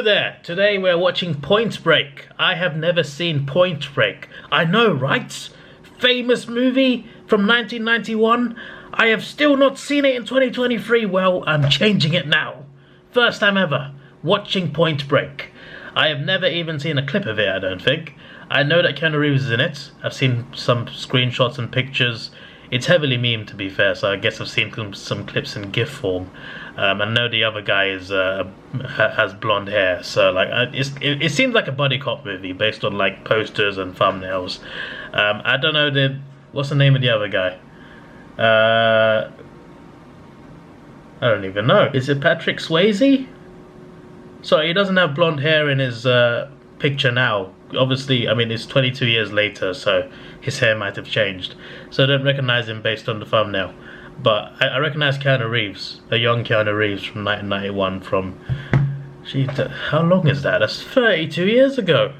there! Today we're watching Point Break. I have never seen Point Break. I know, right? Famous movie from 1991. I have still not seen it in 2023. Well, I'm changing it now. First time ever watching Point Break. I have never even seen a clip of it, I don't think. I know that Keanu Reeves is in it. I've seen some screenshots and pictures. It's heavily memed, to be fair, so I guess I've seen some clips in GIF form. I know the other guy is has blonde hair, so like it seems like a buddy cop movie based on like posters and thumbnails. I don't know what's the name of the other guy. I don't even know. Is it Patrick Swayze? Sorry, he doesn't have blonde hair in his picture now. Obviously, I mean, it's 22 years later, so his hair might have changed. So I don't recognize him based on the thumbnail. But I recognize Keanu Reeves, a young Keanu Reeves from 1991 from... Gee, how long is that? That's 32 years ago.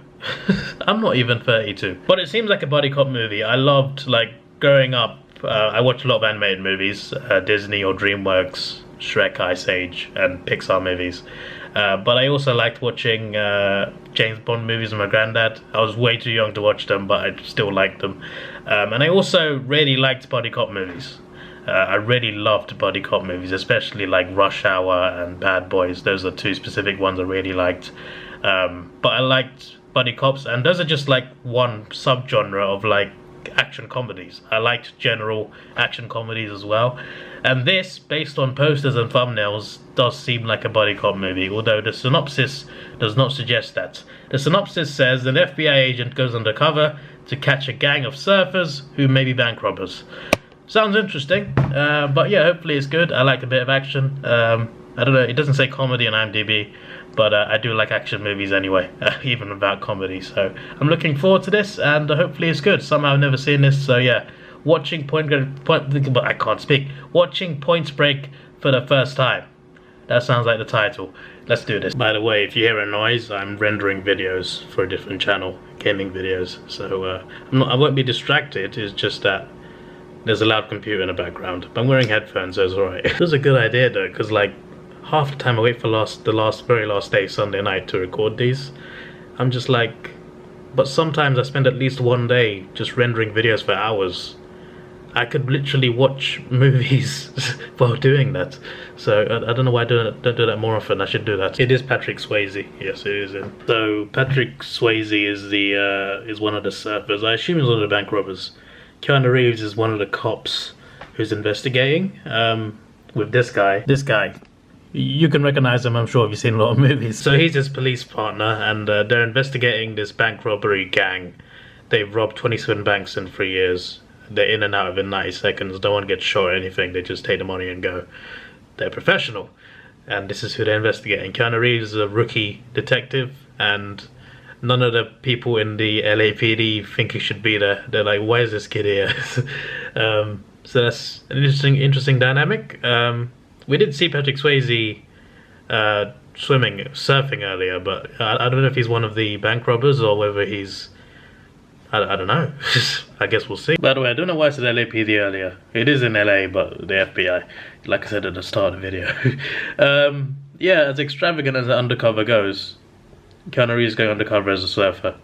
I'm not even 32. But it seems like a buddy cop movie. I loved, like, growing up, I watched a lot of animated movies, Disney or DreamWorks, Shrek, Ice Age, and Pixar movies. But I also liked watching James Bond movies with my granddad. I was way too young to watch them, but I still liked them. And I also really liked buddy cop movies. I really loved buddy cop movies, especially like Rush Hour and Bad Boys. Those are two specific ones I really liked. But I liked buddy cops, and those are just like one subgenre of like action comedies. I liked general action comedies as well. And this, based on posters and thumbnails, does seem like a buddy cop movie, although the synopsis does not suggest that. The synopsis says an FBI agent goes undercover to catch a gang of surfers who may be bank robbers. Sounds interesting, but yeah, hopefully it's good. I like a bit of action. I don't know, it doesn't say comedy on IMDb, but I do like action movies anyway, even without comedy. So I'm looking forward to this, and hopefully it's good. Somehow I've never seen this, so yeah. Watching Point Break for the first time. That sounds like the title. Let's do this. By the way, if you hear a noise, I'm rendering videos for a different channel, gaming videos. So I won't be distracted. It's just that there's a loud computer in the background. But I'm wearing headphones, so it's alright. It was a good idea though, because like half the time I wait for the very last day, Sunday night, to record these. I'm just like, but sometimes I spend at least one day just rendering videos for hours. I could literally watch movies while doing that. So I don't know why I don't do that more often. I should do that. It is Patrick Swayze. Yes, it is him. So Patrick Swayze is one of the surfers. I assume he's one of the bank robbers. Keanu Reeves is one of the cops who's investigating with this guy. This guy. You can recognize him, I'm sure, if you've seen a lot of movies. So he's his police partner, and they're investigating this bank robbery gang. They've robbed 27 banks in 3 years. They're in and out of in 90 seconds. No one gets shot or anything. They just take the money and go. They're professional. And this is who they're investigating. Keanu Reeves is a rookie detective, and none of the people in the LAPD think he should be there. They're like, why is this kid here? So that's an interesting dynamic. We did see Patrick Swayze surfing earlier, but I don't know if he's one of the bank robbers or whether he's... I don't know. I guess we'll see. By the way, I don't know why I said LAPD earlier. It is in LA, but the FBI, like I said at the start of the video. Yeah, as extravagant as the undercover goes, Keanu Reeves going undercover as a surfer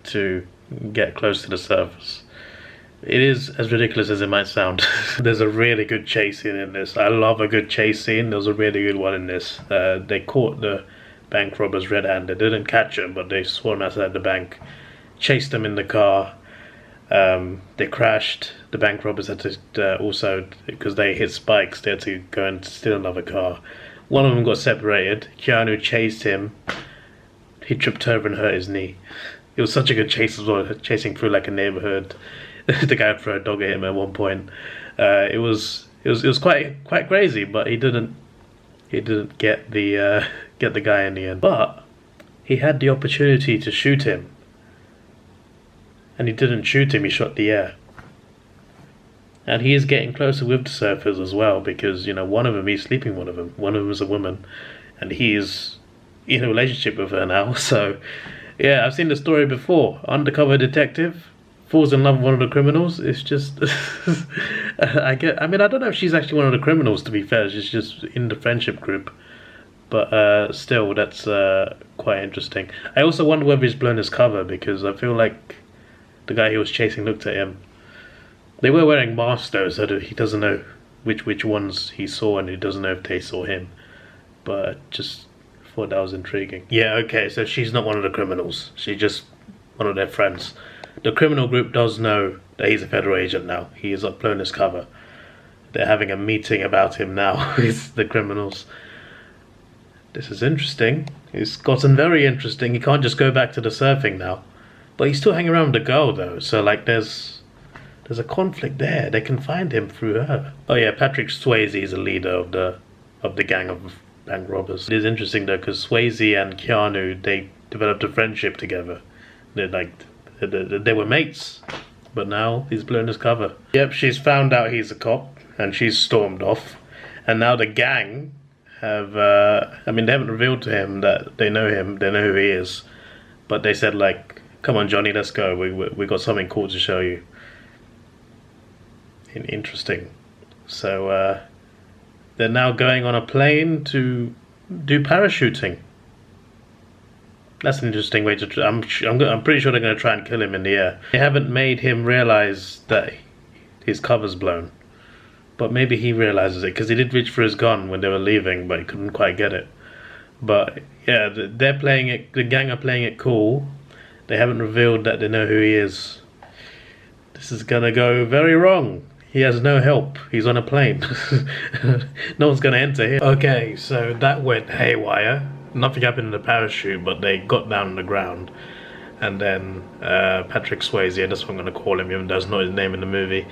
to get close to the surface. It is as ridiculous as it might sound. There's a really good chase scene in this. I love a good chase scene. There was a really good one in this. They caught the bank robbers red-handed. They didn't catch him, but they swarmed outside the bank. Chased them in the car. They crashed. The bank robbers had to also, because they hit spikes, they had to go and steal another car. One of them got separated. Keanu chased him. He tripped over and hurt his knee. It was such a good chase as well, chasing through like a neighborhood. The guy would throw a dog at him at one point. It was quite crazy, but he didn't get the guy in the end. But he had the opportunity to shoot him. And he didn't shoot him, he shot the air. And he is getting closer with the surfers as well, because, you know, one of them, he's sleeping with one of them. One of them is a woman, and he is in a relationship with her now. So, yeah, I've seen the story before. Undercover detective falls in love with one of the criminals. It's just... I don't know if she's actually one of the criminals, to be fair. She's just in the friendship group. But still, that's quite quite interesting. I also wonder whether he's blown his cover, because I feel like the guy he was chasing looked at him. They were wearing masks though, so that he doesn't know which ones he saw, and he doesn't know if they saw him. But just thought that was intriguing. Yeah, okay, so she's not one of the criminals. She's just one of their friends. The criminal group does know that he's a federal agent now. He has blown his cover. They're having a meeting about him now with the criminals. This is interesting. It's gotten very interesting. He can't just go back to the surfing now. But he's still hanging around with the girl though, so like there's a conflict there. They can find him through her. Oh yeah, Patrick Swayze is a leader of the gang of bank robbers. It is interesting though, because Swayze and Keanu, they developed a friendship together. They were mates, but now he's blown his cover. Yep, she's found out he's a cop, and she's stormed off. And now the gang have, I mean, they haven't revealed to him that they know him, they know who he is. But they said like, come on Johnny, let's go, we got something cool to show you. Interesting. So they're now going on a plane to do parachuting. That's an interesting way to. I'm pretty sure they're going to try and kill him in the air. They haven't made him realize that his cover's blown, but maybe he realizes it, because he did reach for his gun when they were leaving, but he couldn't quite get it. But yeah, they're playing it. The gang are playing it cool. They haven't revealed that they know who he is. This is gonna go very wrong. He has no help. He's on a plane. No one's gonna enter here. Okay, so that went haywire. Nothing happened in the parachute, but they got down on the ground. And then Patrick Swayze, and that's what I'm going to call him, even though that's not his name in the movie,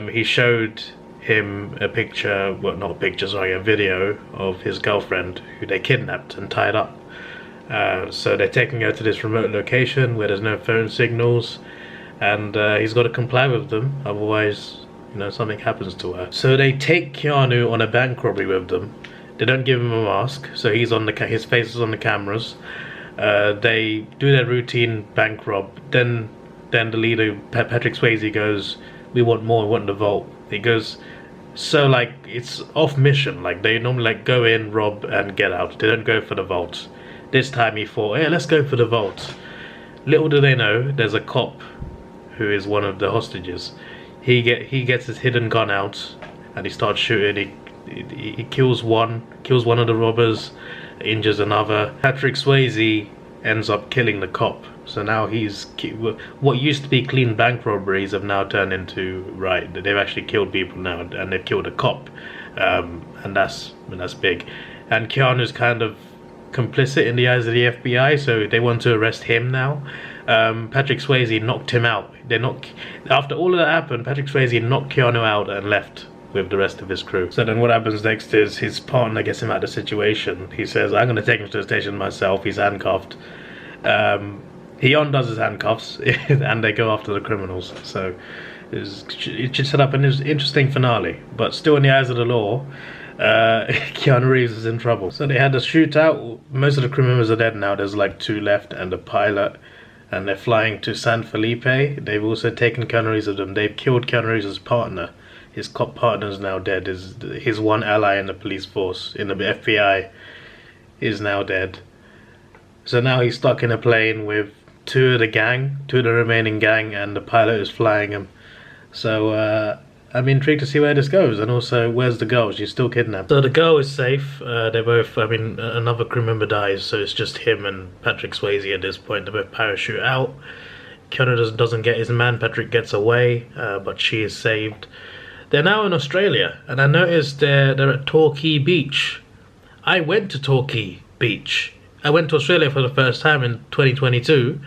he showed him a picture, well not a picture, sorry, a video of his girlfriend who they kidnapped and tied up. So they're taking her to this remote location where there's no phone signals, and he's got to comply with them, otherwise, you know, something happens to her. So they take Keanu on a bank robbery with them. They don't give him a mask, so he's on his face is on the cameras. They do their routine bank rob. Then the leader, Patrick Swayze, goes, "We want more. We want the vault." He goes, so like it's off mission. Like they normally like go in, rob, and get out. They don't go for the vault. This time he thought, "Hey, let's go for the vault." Little do they know, there's a cop who is one of the hostages. He gets his hidden gun out, and he starts shooting. He kills one of the robbers, injures another. Patrick Swayze ends up killing the cop. So now what used to be clean bank robberies have now turned into, right, they've actually killed people now, and they've killed a cop, and that's big. And Keanu's kind of complicit in the eyes of the FBI, so they want to arrest him now. Patrick Swayze knocked him out. After all of that happened, Patrick Swayze knocked Keanu out and left with the rest of his crew. So then what happens next is his partner gets him out of the situation. He says, "I'm going to take him to the station myself." He's handcuffed. He undoes his handcuffs and they go after the criminals. So it should set up an interesting finale, but still in the eyes of the law, Keanu Reeves is in trouble. So they had a shootout. Most of the crew members are dead now. There's like 2 left and a pilot, and they're flying to San Felipe. They've also taken Keanu Reeves with them. They've killed Keanu Reeves' partner. His cop partner is now dead. His one ally in the police force, in the FBI, is now dead. So now he's stuck in a plane with 2 of the remaining gang, and the pilot is flying him. So I'm intrigued to see where this goes, and also where's the girl? She's still kidnapped. So the girl is safe. They both, I mean, another crew member dies, so it's just him and Patrick Swayze at this point. They both parachute out. Keanu doesn't get his man. Patrick gets away, but she is saved. They're now in Australia, and I noticed they're at Torquay Beach. I went to Torquay Beach. I went to Australia for the first time in 2022.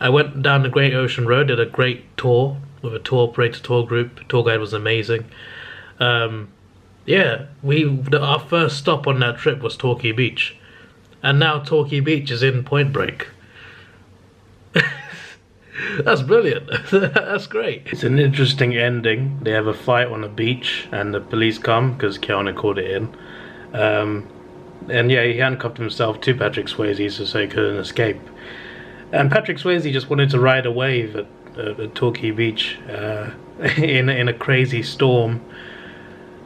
I went down the Great Ocean Road, did a great tour with a tour operator tour group. Tour guide was amazing. Yeah, our first stop on that trip was Torquay Beach, and now Torquay Beach is in Point Break. That's brilliant. That's great. It's an interesting ending. They have a fight on the beach and the police come because Keanu called it in. And yeah, he handcuffed himself to Patrick Swayze so he couldn't escape. And Patrick Swayze just wanted to ride a wave at Torquay Beach in a crazy storm.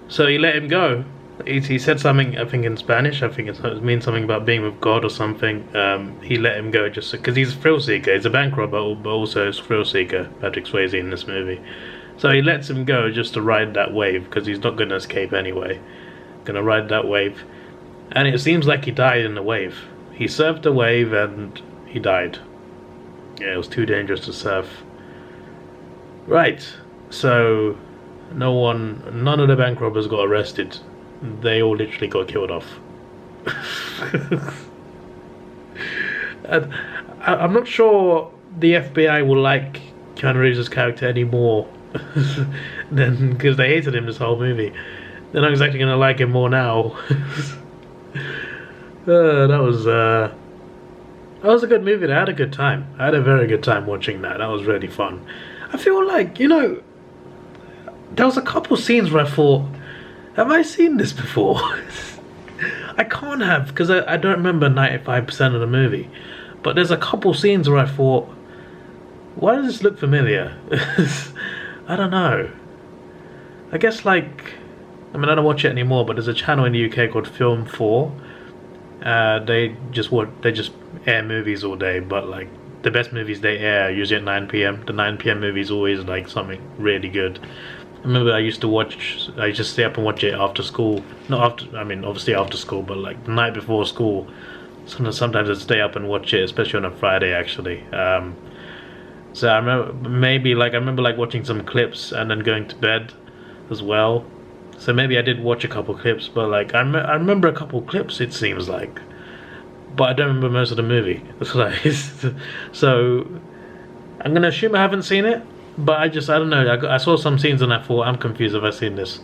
So he let him go. He said something, I think in Spanish. I think it means something about being with God or something. He let him go just because he's a thrill seeker. He's a bank robber, but also a thrill seeker. Patrick Swayze in this movie, so he lets him go just to ride that wave because he's not going to escape anyway. Gonna ride that wave, and it seems like he died in the wave. He surfed the wave and he died. Yeah, it was too dangerous to surf. Right, so none of the bank robbers got arrested. They all literally got killed off. And I'm not sure the FBI will like Keanu Reeves' character anymore than because they hated him this whole movie. They're not exactly gonna like him more now. That was a good movie. I had a good time. I had a very good time watching that. That was really fun. I feel like, you know, there was a couple scenes where I thought, have I seen this before? I can't have, because I don't remember 95% of the movie. But there's a couple scenes where I thought, why does this look familiar? I don't know. I guess like, I mean, I don't watch it anymore, but there's a channel in the UK called Film 4. They just air movies all day, but like the best movies they air are usually at 9 p.m. The 9 p.m. movie is always like something really good. I remember I used to stay up and watch it after school. Not after, I mean, obviously after school, but like the night before school. Sometimes I'd stay up and watch it, especially on a Friday, actually. So I remember watching some clips and then going to bed as well. So maybe I did watch a couple clips, but like I remember a couple clips, it seems like, but I don't remember most of the movie. So I'm gonna assume I haven't seen it. But I don't know, I saw some scenes and I thought, I'm confused if I've seen this.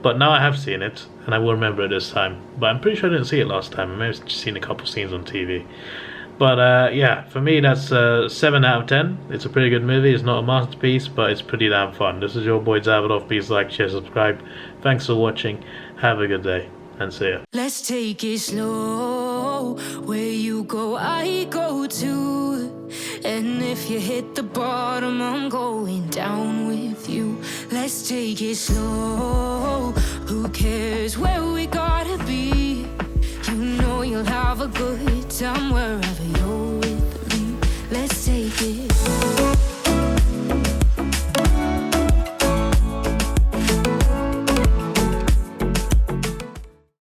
But now I have seen it, and I will remember it this time. But I'm pretty sure I didn't see it last time. I may have just seen a couple scenes on TV. But yeah, for me that's 7 out of 10. It's a pretty good movie. It's not a masterpiece, but it's pretty damn fun. This is your boy Davidoff. Please like, share, subscribe. Thanks for watching. Have a good day, and see ya. Let's take it slow. Where you go, I go too. And if you hit the bottom, I'm going down with you. Let's take it slow. Who cares where we gotta be? You know you'll have a good time wherever